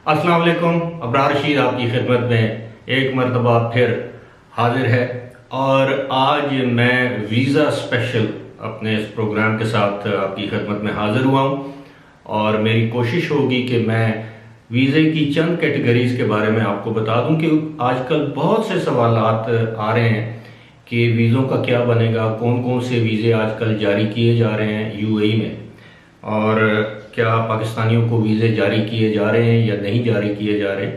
अस्सलाम वालेकुम। अबरार रशीद आपकी खिदमत में एक मरतबा फिर हाजिर है और आज मैं वीज़ा स्पेशल अपने इस प्रोग्राम के साथ आपकी खिदमत में हाजिर हुआ हूँ और मेरी कोशिश होगी कि मैं वीज़े की चंद कैटेगरीज़ के बारे में आपको बता दूं कि आजकल बहुत से सवालात आ रहे हैं कि वीज़ों का क्या बनेगा, कौन कौन से वीज़े आजकल जारी किए जा रहे हैं यूएई में और क्या पाकिस्तानियों को वीज़े जारी किए जा रहे हैं या नहीं जारी किए जा रहे।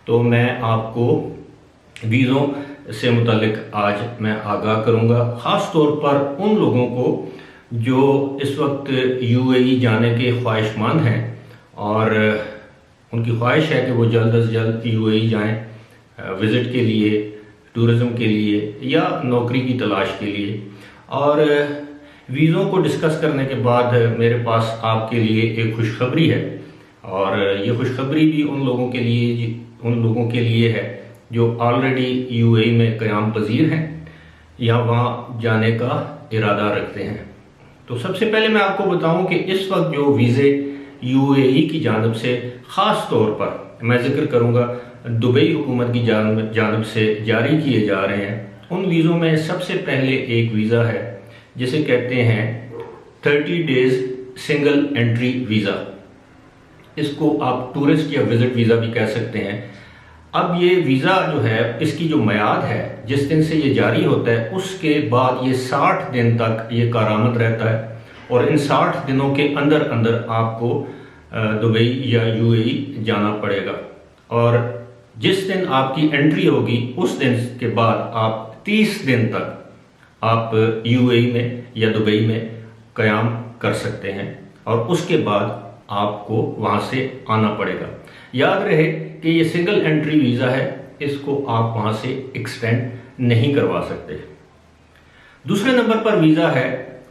तो मैं आपको वीज़ों से मुतालिक आज मैं आगाह करूंगा, ख़ास तौर पर उन लोगों को जो इस वक्त यूएई जाने के ख्वाहिशमंद हैं और उनकी ख्वाहिश है कि वो जल्द अज जल्द यूएई जाएं विज़िट के लिए, टूरिज़म के लिए या नौकरी की तलाश के लिए। और वीज़ों को डिस्कस करने के बाद मेरे पास आपके लिए एक खुशखबरी है और ये खुशखबरी भी उन लोगों के लिए है जो ऑलरेडी यूएई में क़याम पजीर हैं या वहाँ जाने का इरादा रखते हैं। तो सबसे पहले मैं आपको बताऊं कि इस वक्त जो वीज़े यूएई की जानिब से ख़ास तौर पर मैं जिक्र करूंगा दुबई हुकूमत की जानिब से जारी किए जा रहे हैं, उन वीज़ों में सबसे पहले एक वीज़ा है जिसे कहते हैं 30 डेज सिंगल एंट्री वीज़ा। इसको आप टूरिस्ट या विजिट वीज़ा भी कह सकते हैं। अब ये वीज़ा जो है, इसकी जो मियाद है, जिस दिन से ये जारी होता है उसके बाद ये 60 दिन तक ये कारामद रहता है और इन 60 दिनों के अंदर अंदर आपको दुबई या यूएई जाना पड़ेगा और जिस दिन आपकी एंट्री होगी उस दिन के बाद आप 30 दिन तक आप यूएई में या दुबई में क़याम कर सकते हैं और उसके बाद आपको वहाँ से आना पड़ेगा। याद रहे कि ये सिंगल एंट्री वीज़ा है, इसको आप वहाँ से एक्सटेंड नहीं करवा सकते। दूसरे नंबर पर वीज़ा है,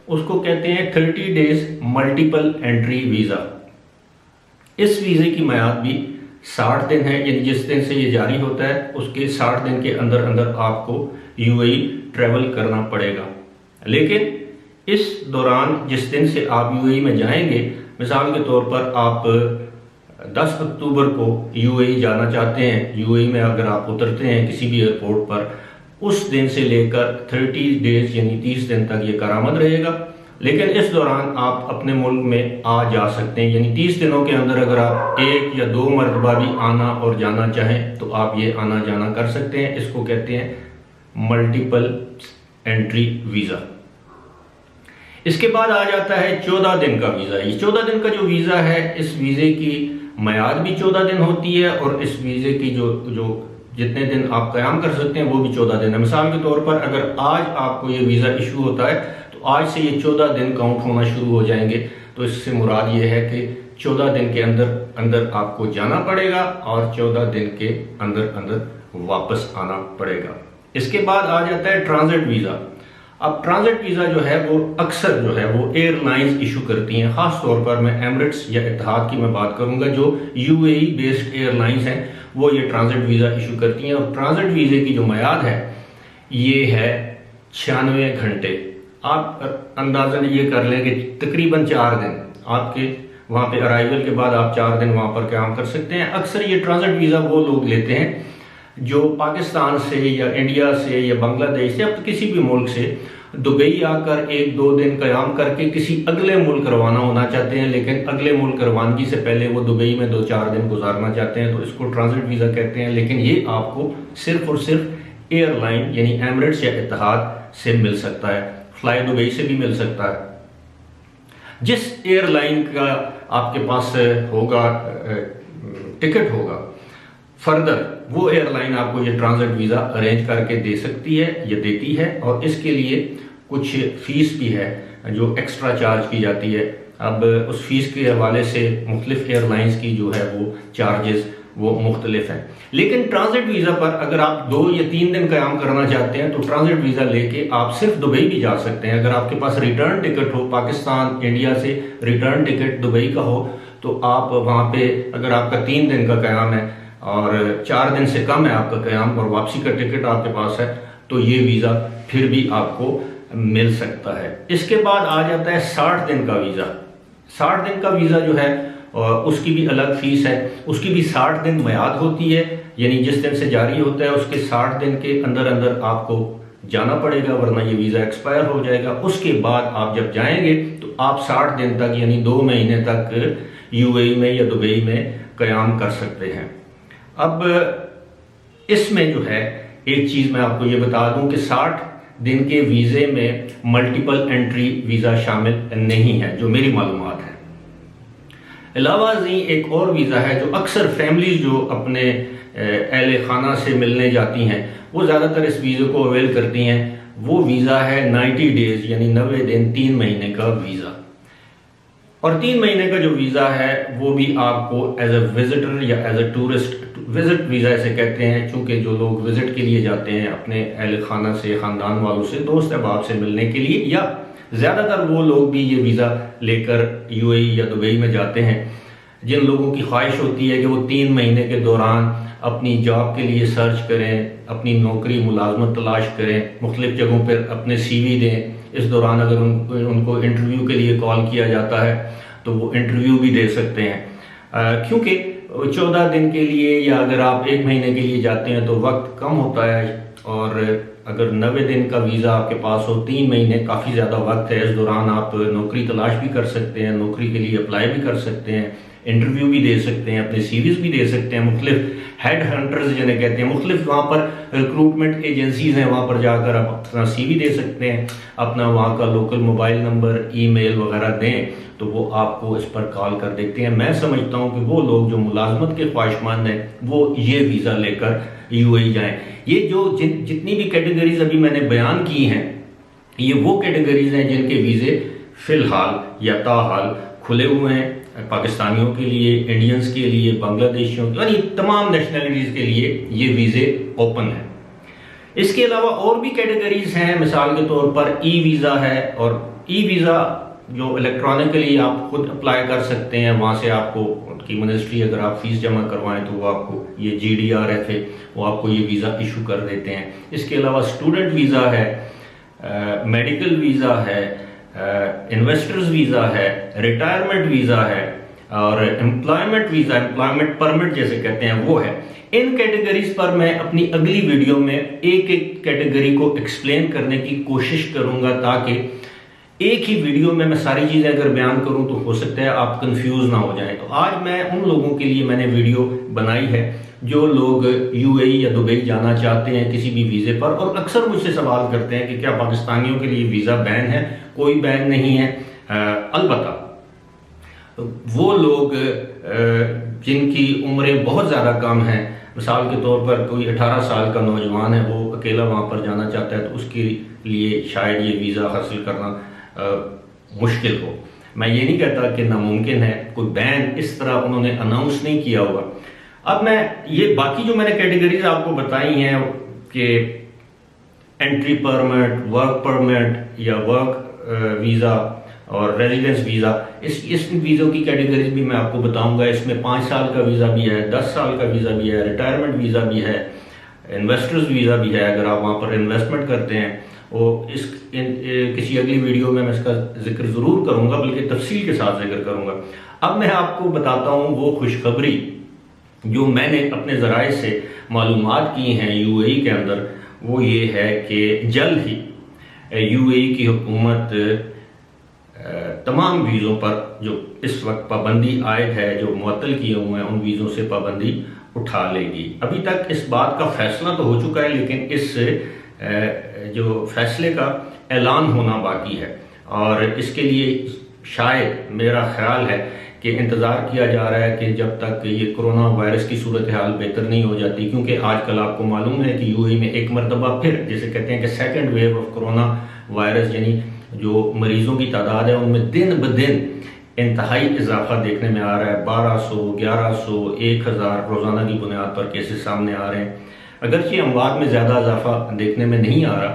उसको कहते हैं 30 डेज मल्टीपल एंट्री वीज़ा। इस वीज़े की मियाद भी 60 दिन है, यानी जिस दिन से ये जारी होता है उसके 60 दिन के अंदर अंदर आपको यूएई ट्रैवल करना पड़ेगा। लेकिन इस दौरान जिस दिन से आप यूएई में जाएंगे, मिसाल के तौर पर आप 10 अक्टूबर को यूएई जाना चाहते हैं, यूएई में अगर आप उतरते हैं किसी भी एयरपोर्ट पर, उस दिन से लेकर 30 डेज यानी 30 दिन तक ये कारामद रहेगा। लेकिन इस दौरान आप अपने मुल्क में आ जा सकते हैं, यानी 30 दिनों के अंदर अगर आप 1 या 2 मरतबा भी आना और जाना चाहें तो आप ये आना जाना कर सकते हैं। इसको कहते हैं मल्टीपल एंट्री वीज़ा। इसके बाद आ जाता है 14 दिन का वीज़ा। ये 14 दिन का जो वीज़ा है, इस वीज़े की मियाद भी 14 दिन होती है और इस वीज़े की जो जितने दिन आप क़याम कर सकते हैं वो भी 14 दिन है। मिसाल के तौर पर अगर आज आपको ये वीज़ा इशू होता है तो आज से ये 14 दिन काउंट होना शुरू हो जाएंगे। तो इससे मुराद ये है कि 14 दिन के अंदर अंदर आपको जाना पड़ेगा और 14 दिन के अंदर अंदर वापस आना पड़ेगा। इसके बाद आ जाता है ट्रांजिट वीज़ा। अब ट्रांजिट वीज़ा जो है वो अक्सर जो है वो एयरलाइंस इशू करती हैं, ख़ास तौर पर मैं एमिरेट्स या इत्तेहाद की मैं बात करूंगा। जो यूएई बेस्ड एयरलाइंस हैं वो ये ट्रांजिट वीज़ा इशू करती हैं और ट्रांजिट वीज़े की जो मियाद है ये है 96 घंटे। आप अंदाज़न ये कर लें कि तकरीबन 4 दिन आपके वहाँ पे अराइवल के बाद आप 4 दिन वहाँ पर क़याम कर सकते हैं। अक्सर ये ट्रांजिट वीज़ा वो लोग लेते हैं जो पाकिस्तान से या इंडिया से या बांग्लादेश से या किसी भी मुल्क से दुबई आकर 1-2 दिन क़याम करके किसी अगले मुल्क रवाना होना चाहते हैं, लेकिन अगले मुल्क रवानगी से पहले वो दुबई में 2-4 दिन गुजारना चाहते हैं, तो इसको ट्रांजिट वीज़ा कहते हैं। लेकिन ये आपको सिर्फ और सिर्फ एयरलाइन यानी एमिरेट्स या इत्तेहाद से मिल सकता है, फ्लाई दुबई से भी मिल सकता है। जिस एयरलाइन का आपके पास होगा टिकट होगा फर्दर, वो एयरलाइन आपको ये ट्रांजिट वीज़ा अरेंज करके दे सकती है या देती है और इसके लिए कुछ फ़ीस भी है जो एक्स्ट्रा चार्ज की जाती है। अब उस फीस के हवाले से मुख्तलिफ एयरलाइंस की जो है वो चार्जेस वो मुख्तलिफ हैं। लेकिन ट्रांजिट वीज़ा पर अगर आप 2 या 3 दिन क़याम करना चाहते हैं तो ट्रांजिट वीज़ा लेके आप सिर्फ दुबई भी जा सकते हैं। अगर आपके पास रिटर्न टिकट हो, पाकिस्तान इंडिया से रिटर्न टिकट दुबई का हो, तो आप वहाँ पे अगर आपका 3 दिन का क़याम है और 4 दिन से कम है आपका क़याम और वापसी का टिकट आपके पास है, तो ये वीज़ा फिर भी आपको मिल सकता है। इसके बाद आ जाता है 60 दिन का वीज़ा। 60 दिन का वीज़ा जो है और उसकी भी अलग फ़ीस है। उसकी भी 60 दिन मियाद होती है, यानी जिस दिन से जारी होता है उसके 60 दिन के अंदर अंदर आपको जाना पड़ेगा, वरना ये वीज़ा एक्सपायर हो जाएगा। उसके बाद आप जब जाएंगे तो आप 60 दिन तक यानी 2 महीने तक यूएई में या दुबई में क़याम कर सकते हैं। अब इसमें जो है एक चीज़ मैं आपको ये बता दूं कि 60 दिन के वीज़े में मल्टीपल एंट्री वीज़ा शामिल नहीं है, जो मेरी मालूमात है। अलावा जी एक और वीज़ा है जो अक्सर फैमिलीज जो अपने अहले खाना से मिलने जाती हैं वो ज़्यादातर इस वीज़े को अवेल करती हैं। वो वीज़ा है 90 डेज़ यानी 90 दिन, 3 महीने का वीज़ा। और 3 महीने का जो वीज़ा है वो भी आपको एज ए विजिटर या as a tourist, visit visa ऐसे कहते हैं चूँकि जो लोग विजिट के लिए जाते हैं अपने अहल खाना से, ख़ानदान वालों से, दोस्त अहबाब से मिलने के लिए, या ज़्यादातर वो लोग भी ये वीज़ा लेकर यूएई या दुबई में जाते हैं जिन लोगों की ख्वाहिश होती है कि वो 3 महीने के दौरान अपनी जॉब के लिए सर्च करें, अपनी नौकरी मुलाजमत तलाश करें, मुख्तलिफ जगहों पर अपने CV दें। इस दौरान अगर उनको इंटरव्यू के लिए कॉल किया जाता है तो वो इंटरव्यू भी दे सकते हैं, क्योंकि 14 दिन के लिए या अगर आप 1 महीने के लिए जाते हैं तो वक्त कम होता है। और अगर 90 दिन का वीज़ा आपके पास हो, 3 महीने काफ़ी ज़्यादा वक्त है। इस दौरान आप नौकरी तलाश भी कर सकते हैं, नौकरी के लिए अप्लाई भी कर सकते हैं, इंटरव्यू भी दे सकते हैं, अपने CVs भी दे सकते हैं। मुख्तलिफ हेड हंटर्स जिन्हें कहते हैं, मुख्तलिफ वहाँ पर रिक्रूटमेंट एजेंसीज हैं, वहाँ पर जाकर आप अपना CV दे सकते हैं, अपना वहाँ का लोकल मोबाइल नंबर, ईमेल वगैरह दें तो वो आपको इस पर कॉल कर देते हैं। मैं समझता हूँ कि वो लोग जो मुलाजमत के ख्वाहिशमंद हैं वो ये वीज़ा लेकर यूएई जाएं। ये जो जितनी भी कैटेगरीज अभी मैंने बयान की हैं ये वो कैटेगरीज हैं जिनके वीज़े फ़िलहाल या ताहाल खुले हुए हैं। पाकिस्तानियों के लिए, इंडियंस के लिए, बांग्लादेशियों के, यानी तमाम नेशनलिटीज़ के लिए ये वीज़े ओपन हैं। इसके अलावा और भी कैटेगरीज हैं, मिसाल के तौर पर ई वीज़ा है, और ई वीज़ा जो इलेक्ट्रॉनिकली आप खुद अप्लाई कर सकते हैं। वहाँ से आपको उनकी मिनिस्ट्री, अगर आप फीस जमा करवाएं तो वो आपको ये GDRF है, वो आपको ये वीज़ा इशू कर देते हैं। इसके अलावा स्टूडेंट वीज़ा है, मेडिकल वीज़ा है, इन्वेस्टर्स वीज़ा है, रिटायरमेंट वीज़ा है, और एम्प्लॉयमेंट वीज़ा, एम्प्लॉयमेंट परमिट जैसे कहते हैं, वो है। इन कैटेगरीज पर मैं अपनी अगली वीडियो में एक एक कैटेगरी को एक्सप्लेन करने की कोशिश करूंगा, ताकि एक ही वीडियो में मैं सारी चीज़ें अगर बयान करूं तो हो सकता है आप कंफ्यूज ना हो जाएं। तो आज मैं उन लोगों के लिए मैंने वीडियो बनाई है जो लोग यूएई या दुबई जाना चाहते हैं किसी भी वीज़े पर, और अक्सर मुझसे सवाल करते हैं कि क्या पाकिस्तानियों के लिए वीज़ा बैन है। कोई बैन नहीं है। अलबत्ता वो लोग जिनकी उम्रें बहुत ज़्यादा कम हैं, मिसाल के तौर पर कोई 18 साल का नौजवान है, वो अकेला वहाँ पर जाना चाहता है, तो उसके लिए शायद ये वीज़ा हासिल करना मुश्किल हो। मैं ये नहीं कहता कि नामुमकिन है, कोई बैन इस तरह उन्होंने अनाउंस नहीं किया हुआ। अब मैं ये बाकी जो मैंने कैटेगरीज आपको बताई हैं कि एंट्री परमिट, वर्क परमिट या वर्क वीज़ा और रेजिडेंस वीज़ा, इस वीज़ों की कैटेगरीज भी मैं आपको बताऊंगा। इसमें 5 साल का वीज़ा भी है, 10 साल का वीज़ा भी है, रिटायरमेंट वीज़ा भी है, इन्वेस्टर्स वीज़ा भी है अगर आप वहाँ पर इन्वेस्टमेंट करते हैं। और किसी अगली वीडियो में मैं इसका जिक्र ज़रूर करूँगा, बल्कि तफसील के साथ जिक्र करूँगा। अब मैं आपको बताता हूँ वो खुशखबरी जो मैंने अपने ज़राए से मालूमात की हैं यूएई के अंदर। वो ये है कि जल्द ही यूएई की हुकूमत तमाम वीज़ों पर जो इस वक्त पाबंदी आयद है, जो मुअत्तल किए हुए हैं, उन वीज़ों से पाबंदी उठा लेगी। अभी तक इस बात का फैसला तो हो चुका है, लेकिन इस जो फैसले का ऐलान होना बाकी है, और इसके लिए शायद मेरा ख्याल है कि इंतज़ार किया जा रहा है कि जब तक ये कोरोना वायरस की सूरत हाल बेहतर नहीं हो जाती, क्योंकि आजकल आपको मालूम है कि यूएई में एक मरतबा फिर जिसे कहते हैं कि second wave of corona virus, यानी जो मरीजों की तादाद है उनमें दिन ब दिन इंतहाई इजाफा देखने में आ रहा है। 1200, 1100, 1000 रोज़ाना की बुनियाद पर केसेस सामने आ रहे हैं। अगरचे अमवात में ज़्यादा इजाफा देखने में नहीं आ रहा,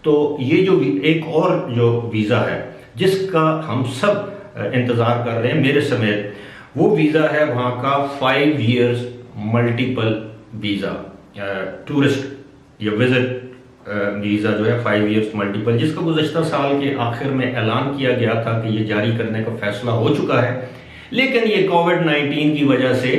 तो ये जो एक और जो वीज़ा है जिसका हम सब इंतज़ार कर रहे हैं मेरे समेत, वो वीज़ा है वहाँ का 5 ईयर्स मल्टीपल वीज़ा, टूरिस्ट या विजिट वीज़ा जो है 5 ईयर्स मल्टीपल, जिसका गुज़श्ता साल के आखिर में ऐलान किया गया था कि ये जारी करने का फैसला हो चुका है। लेकिन ये कोविड-19 की वजह से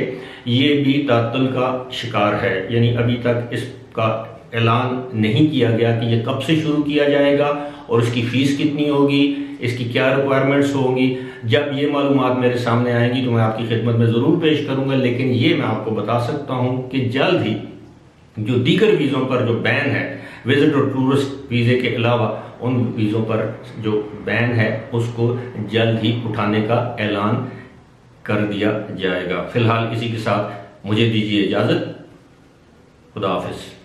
ये भी तात्तुल का शिकार है, यानी अभी तक इसका ऐलान नहीं किया गया कि ये कब से शुरू किया जाएगा और उसकी फ़ीस कितनी होगी, इसकी क्या रिक्वायरमेंट्स होंगी। जब ये मालूमात मेरे सामने आएंगी तो मैं आपकी खिदमत में ज़रूर पेश करूँगा, लेकिन ये मैं आपको बता सकता हूँ कि जल्द ही जो दीगर वीज़ों पर जो बैन है, विजिट और टूरिस्ट वीज़े के अलावा उन वीज़ों पर जो बैन है उसको जल्द ही उठाने का ऐलान कर दिया जाएगा। फिलहाल इसी के साथ मुझे दीजिए इजाज़त। खुदा हाफिज़।